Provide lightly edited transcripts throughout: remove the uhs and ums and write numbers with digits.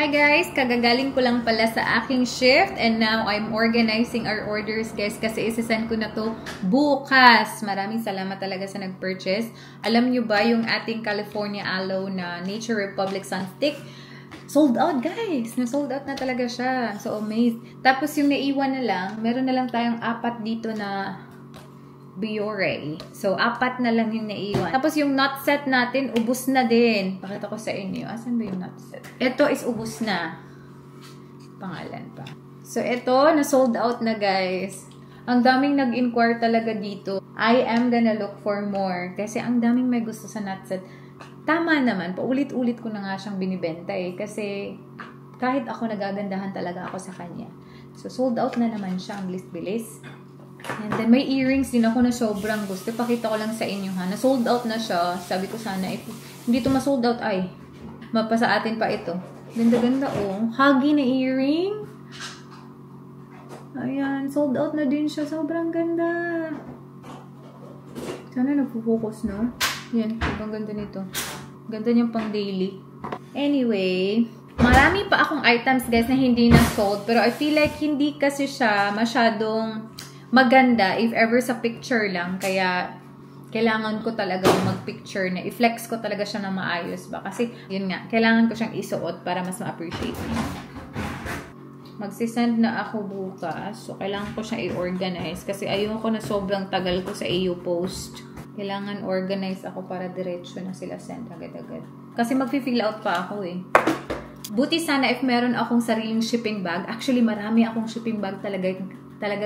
Hi guys! Kagagaling ko lang pala sa aking shift and now I'm organizing our orders guys kasi isasend ko na to bukas. Maraming salamat talaga sa nag-purchase. Alam nyo ba yung ating California Aloe na Nature Republic Sunstick? Sold out guys! Na-sold out na talaga siya. So amazed. Tapos yung naiwan na lang, meron na lang tayong 4 dito na Biore. So, 4 na lang yung naiwan. Tapos yung nut set natin, ubos na din. Pakita ko sa inyo. Asan ba yung nut set? Ito is ubos na. Pangalan pa. So, ito, na-sold out na guys. Ang daming nag-inquire talaga dito. I am gonna look for more. Kasi ang daming may gusto sa nut set. Tama naman. Paulit-ulit ko na nga siyang binibenta eh. Kasi kahit ako nagagandahan talaga ako sa kanya. So, sold out na naman siya. Ang bilis-bilis. And then, may earrings din ako na sobrang gusto. Pakita ko lang sa inyo ha. Na-sold out na siya. Sabi ko sana, if hindi ito ma-sold out, ay, mapasa atin pa ito. Ganda-ganda oh. Huggy na earring. Ayan, sold out na din siya. Sobrang ganda. Sana nagpo-focus, no? Yan, sobrang ganda nito. Ganda niyang pang daily. Anyway, marami pa akong items guys na hindi na-sold. Pero I feel like hindi kasi siya masyadong maganda if ever sa picture lang. Kaya, kailangan ko talaga mag-picture na i-flex ko talaga siya na maayos ba. Kasi, yun nga, kailangan ko siyang isuot para mas ma-appreciate niya. Magsisend na ako bukas. So, kailangan ko siya i-organize. Kasi ayoko na sobrang tagal ko sa EU post. Kailangan organize ako para diretso na sila send agad-agad. Kasi mag-fill out pa ako eh. Buti sana if meron akong sariling shipping bag. Actually, marami akong shipping bag talaga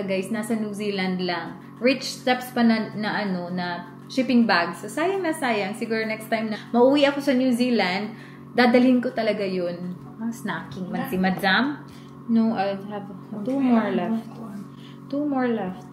guys, nasa New Zealand lang. Rich steps pa na shipping bags. So, sayang na sayang. Siguro next time na mauwi ako sa New Zealand, dadalhin ko talaga yun. Snacking man si Madam. No, I have 2 more left. 2 more left.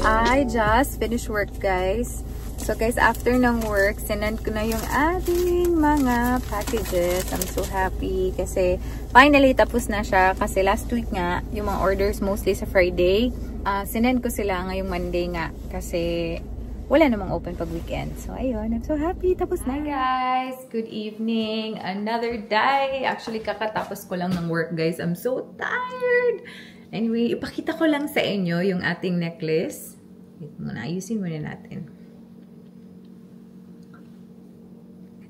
I just finished work guys. So guys, after ng work, sinend ko na yung ating mga packages. I'm so happy kasi finally tapos na siya. Kasi last week nga, yung mga orders mostly sa Friday. Sinend ko sila ngayong Monday nga kasi wala namang open pag weekend. So ayun, I'm so happy. Tapos na. Hi guys! Good evening! Another day! Actually, kakatapos ko lang ng work guys. I'm so tired! Anyway, ipakita ko lang sa inyo yung ating necklace. Wait muna, ayusin muna natin.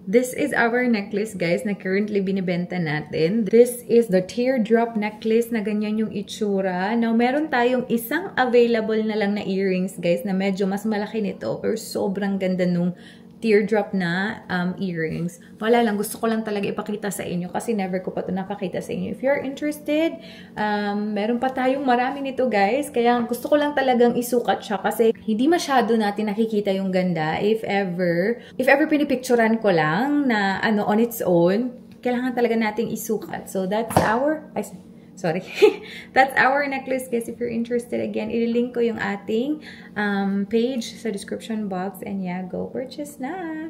This is our necklace guys na currently binibenta natin. This is the teardrop necklace na ganyan yung itsura. Now, meron tayong isang available na lang na earrings guys na medyo mas malaki nito. Pero sobrang ganda nung teardrop na earrings. Wala lang, gusto ko lang talaga ipakita sa inyo kasi never ko pa ito napakita sa inyo. If you're interested, meron pa tayong marami nito guys. Kaya gusto ko lang talagang isukat siya kasi hindi masyado natin nakikita yung ganda. If ever pinipicturan ko lang na on its own, kailangan talaga nating isukat. So that's our... Sorry. That's our necklace guys. If you're interested, again, ililink ko yung ating page sa description box. And yeah, go purchase na!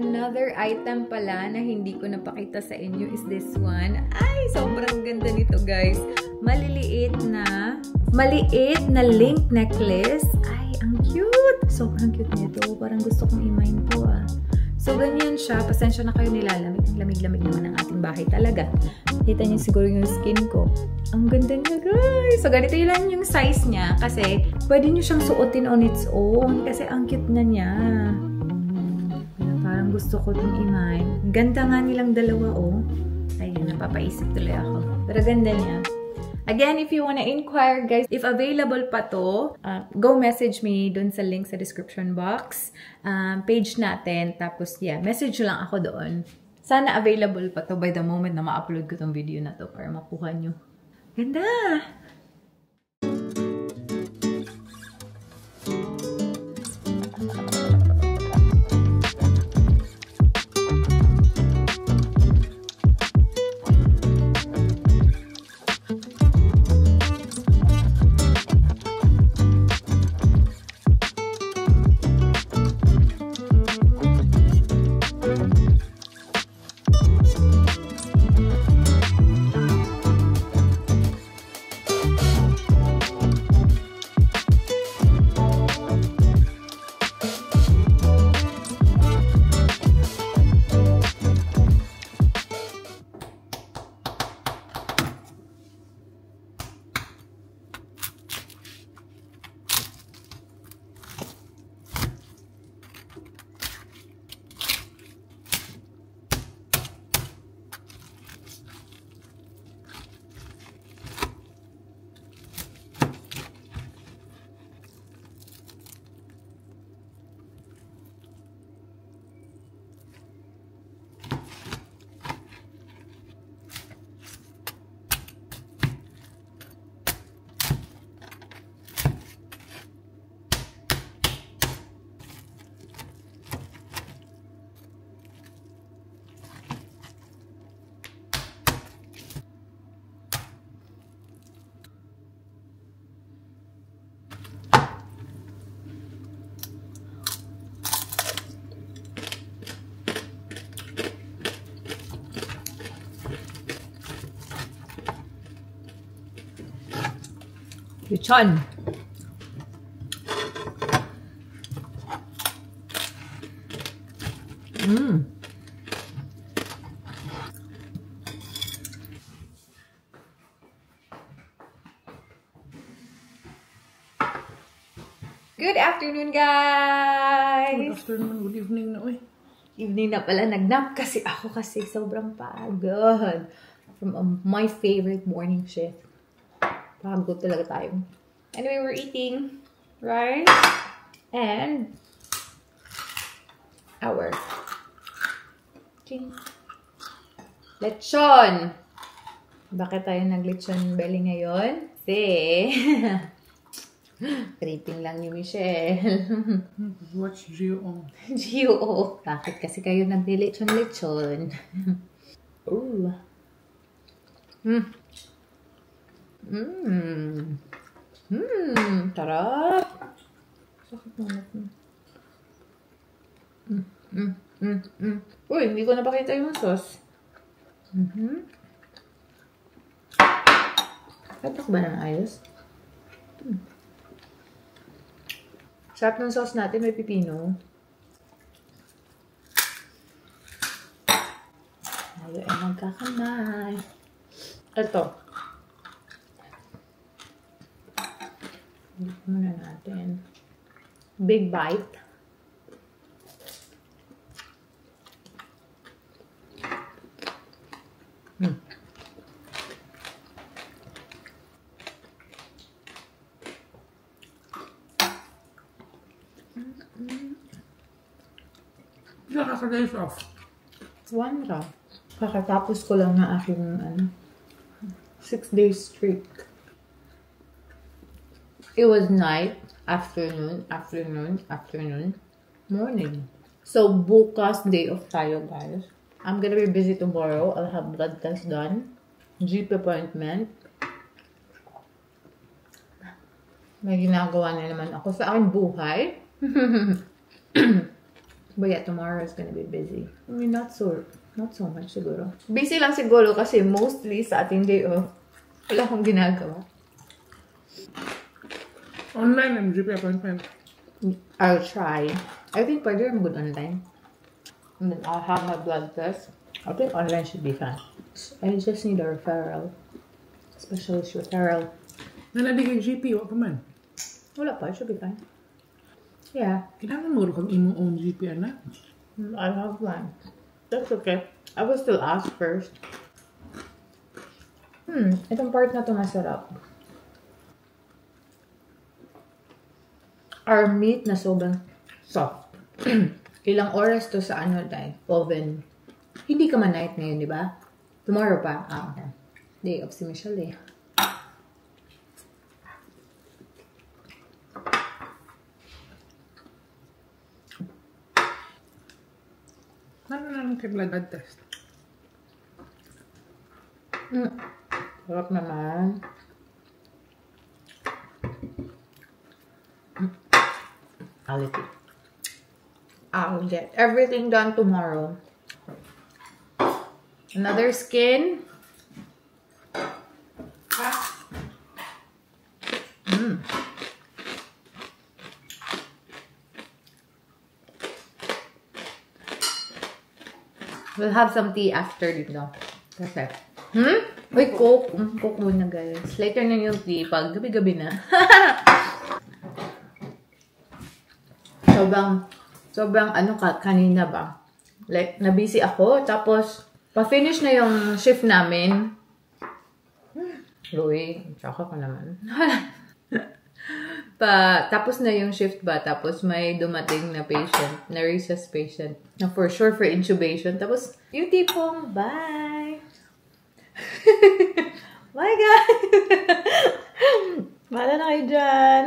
Another item pala na hindi ko napakita sa inyo is this one. Ay, sobrang ganda nito guys. Maliit na link necklace. Ay, ang cute! Sobrang cute nito. Parang gusto kong i-mine po ah. So, ganyan siya. Pasensya na kayo nilalamig. Ang lamig-lamig naman ang ating bahay talaga. Kita niyo siguro yung skin ko. Ang ganda niya guys! So, ganito lang yung size niya. Kasi, pwede niyo siyang suotin on its own. Kasi, ang cute na niya. Parang gusto ko itong i-mine. Ganda nga nilang dalawa oh. Ayun, napapaisip tuloy ako. Pero ganda niya. Again, if you wanna inquire, guys, if available pa to, go message me dun sa link sa description box. Page natin. Tapos, yeah, message lang ako doon. Sana available pa to by the moment na ma-upload ko tong video na to para makuha nyo. Ganda! Lechon. Good afternoon, guys! Good afternoon, good evening na, uy. Evening na pala, nagnap kasi ako kasi sobrang pagod. From my favorite morning shift. Pagod talaga tayo. Anyway, we're eating rice and our lechon. Bakit tayo nag-lechon belly ngayon? Kasi tripping lang ni Michelle. Watch GO. GO. Bakit kasi kayo nag-lechon-lechon? Ooh. Sarap. Sakit naman. Uy, hindi ko napakita yung sauce. Tatak ba ng ayos? Sarap ng sauce natin, may pipino. Tayo ay magkakamay. Ito. Dito muna natin. Big bite. Days off. One ra. Kakatapos ko lang na aking 6 days streak. It was night, afternoon, morning. So, bukas day off tayo, guys. I'm gonna be busy tomorrow. I'll have blood test done. GP appointment. May ginagawa na naman ako sa aking buhay. But yeah, tomorrow is gonna be busy. I mean, not so much siguro. Busy lang siguro kasi mostly sa ating day off, wala akong ginagawa. Online and GP appointment. I'll try. I think pwede rin good online. And then I'll have my blood test. I think online should be fine. I just need a referral. Specialist referral. Nanadig ang GP, wala pa man. Wala pa, it should be fine. Yeah. Kailangan mo kang imong own GP, anak. I'll have one. That's okay. I will still ask first. Itong part na to masarap. Our meat na sobrang soft. Ilang oras to sa oven. Hindi ka man night ngayon, di ba? Tomorrow pa. Okay. Day of si Michelle eh. Ano na lang kay blood test? Sarap naman. I'll get everything done tomorrow. Another skin. We'll have some tea after dito. Kasi, Uy, Coke. Coke muna, guys. Later na yung tea pag gabi-gabi na. sobrang kanina ba? Like, na-busy ako. Tapos, pa-finish na yung shift namin. Louie, tsaka ka naman. Tapos na yung shift ba? Tapos may dumating na patient, na resus patient, na for sure for intubation. Tapos, yung tipong, bye! Bye, guys! Mala na kayo dyan!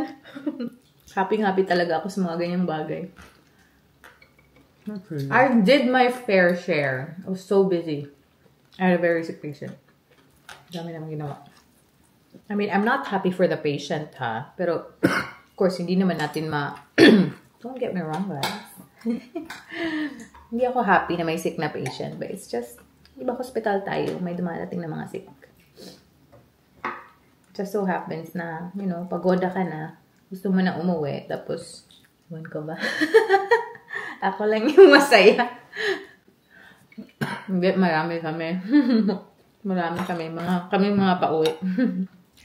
Happy talaga ako sa mga ganyang bagay. Okay. I did my fair share. I was so busy. I had a very sick patient. Dami naman ginawa. I mean, I'm not happy for the patient, ha? Pero, of course, hindi naman natin don't get me wrong, guys. Hindi ako happy na may sick na patient. But it's just, iba hospital tayo. May dumarating na mga sick. just so happens na, you know, pagoda ka na, gusto mo na umuwi, tapos, iwan ko ba? Ako lang yung masaya. Hindi, marami kami. Marami kami, mga pauwi.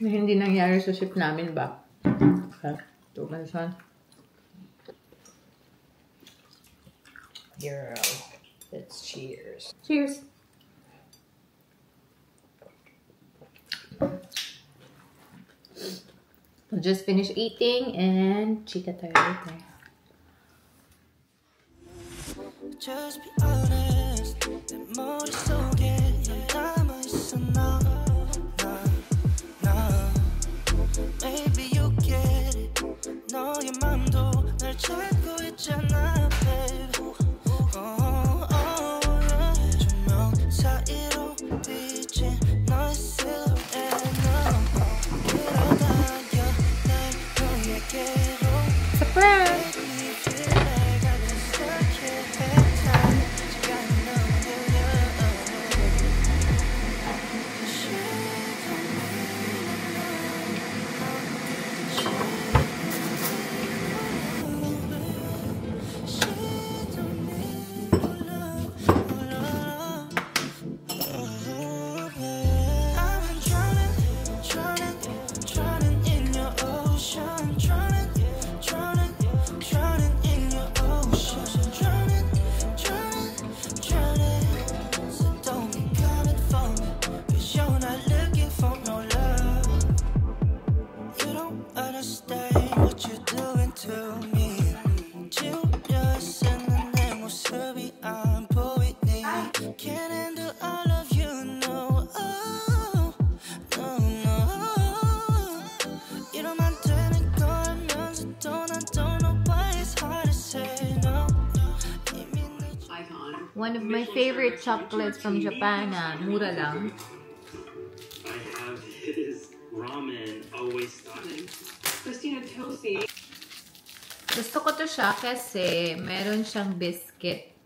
Na hindi nangyari sa ship namin ba? Okay, ito ba siya? Girl, let's cheers. Cheers! We'll just finish eating and chika tayo later. Just be honest. 내 머릿속에 남아있어 나. Maybe you get it. 너의 맘도 날 찾고 있잖아, babe. 조명 사이로 비친 너의 silhouette. 끌어당겨 날 너에게로. Surprise! One of my favorite chocolates from Japan na mura lang. I have his ramen, always stunning. Christina Tosi. Gusto ko to siya kasi meron siyang biscuit.